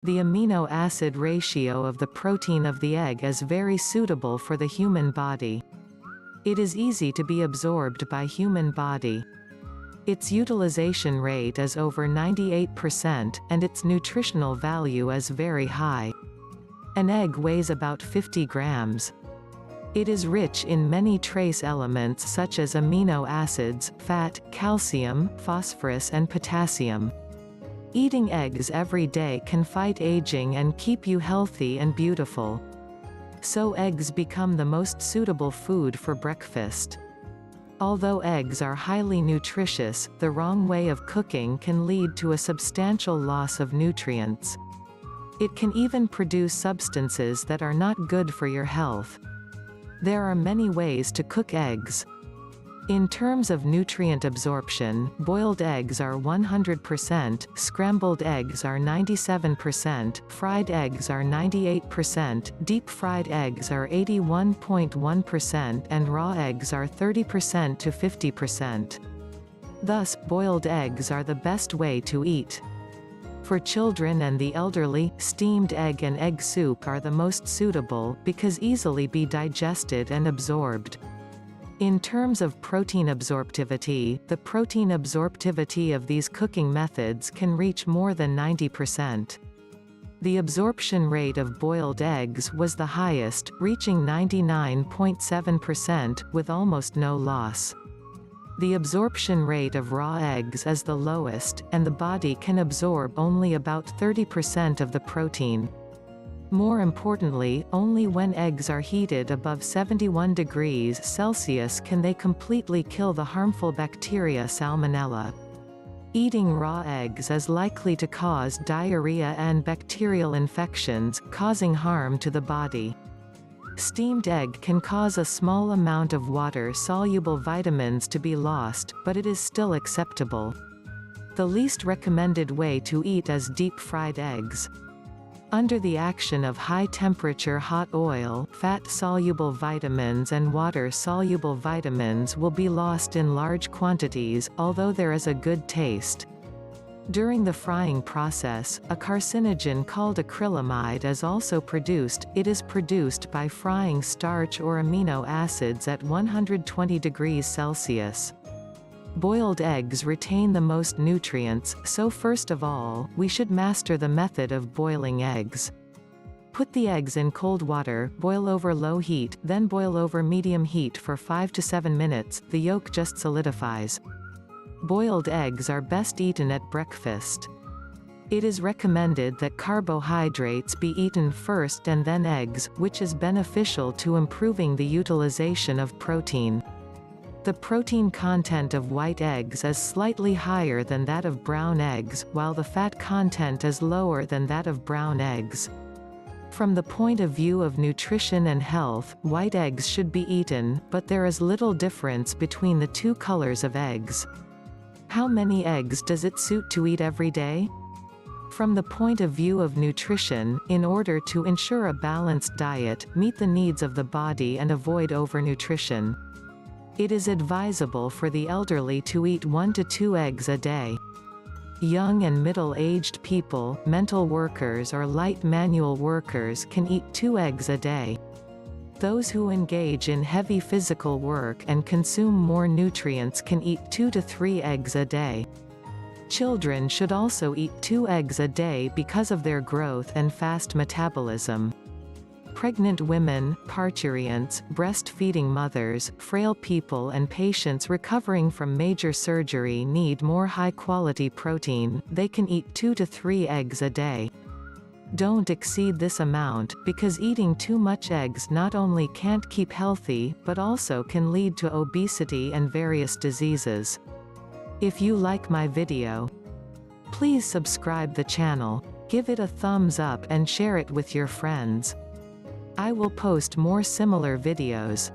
The amino acid ratio of the protein of the egg is very suitable for the human body. It is easy to be absorbed by human body. Its utilization rate is over 98%, and its nutritional value is very high. An egg weighs about 50 grams. It is rich in many trace elements such as amino acids, fat, calcium, phosphorus and potassium. Eating eggs every day can fight aging and keep you healthy and beautiful. So eggs become the most suitable food for breakfast. Although eggs are highly nutritious, the wrong way of cooking can lead to a substantial loss of nutrients. It can even produce substances that are not good for your health. There are many ways to cook eggs. In terms of nutrient absorption, boiled eggs are 100%, scrambled eggs are 97%, fried eggs are 98%, deep-fried eggs are 81.1%, and raw eggs are 30% to 50%. Thus, boiled eggs are the best way to eat. For children and the elderly, steamed egg and egg soup are the most suitable, because easily be digested and absorbed. In terms of protein absorptivity, the protein absorptivity of these cooking methods can reach more than 90%. The absorption rate of boiled eggs was the highest, reaching 99.7% with almost no loss. The absorption rate of raw eggs is the lowest, and the body can absorb only about 30% of the protein. More importantly, only when eggs are heated above 71 degrees Celsius can they completely kill the harmful bacteria Salmonella. Eating raw eggs is likely to cause diarrhea and bacterial infections, causing harm to the body. Steamed egg can cause a small amount of water-soluble vitamins to be lost, but it is still acceptable. The least recommended way to eat is deep-fried eggs. Under the action of high-temperature hot oil, fat-soluble vitamins and water-soluble vitamins will be lost in large quantities, although there is a good taste. During the frying process, a carcinogen called acrylamide is also produced. It is produced by frying starch or amino acids at 120 degrees Celsius. Boiled eggs retain the most nutrients, so first of all, we should master the method of boiling eggs. Put the eggs in cold water, boil over low heat, then boil over medium heat for 5 to 7 minutes, the yolk just solidifies. Boiled eggs are best eaten at breakfast. It is recommended that carbohydrates be eaten first and then eggs, which is beneficial to improving the utilization of protein. The protein content of white eggs is slightly higher than that of brown eggs, while the fat content is lower than that of brown eggs. From the point of view of nutrition and health, white eggs should be eaten, but there is little difference between the two colors of eggs. How many eggs does it suit to eat every day? From the point of view of nutrition, in order to ensure a balanced diet, meet the needs of the body and avoid overnutrition, it is advisable for the elderly to eat 1 to 2 eggs a day. Young and middle-aged people, mental workers or light manual workers can eat 2 eggs a day. Those who engage in heavy physical work and consume more nutrients can eat 2 to 3 eggs a day. Children should also eat 2 eggs a day because of their growth and fast metabolism. Pregnant women, parturients, breastfeeding mothers, frail people and patients recovering from major surgery need more high-quality protein. They can eat 2 to 3 eggs a day. Don't exceed this amount, because eating too much eggs not only can't keep healthy, but also can lead to obesity and various diseases. If you like my video, please subscribe the channel, give it a thumbs up and share it with your friends. I will post more similar videos.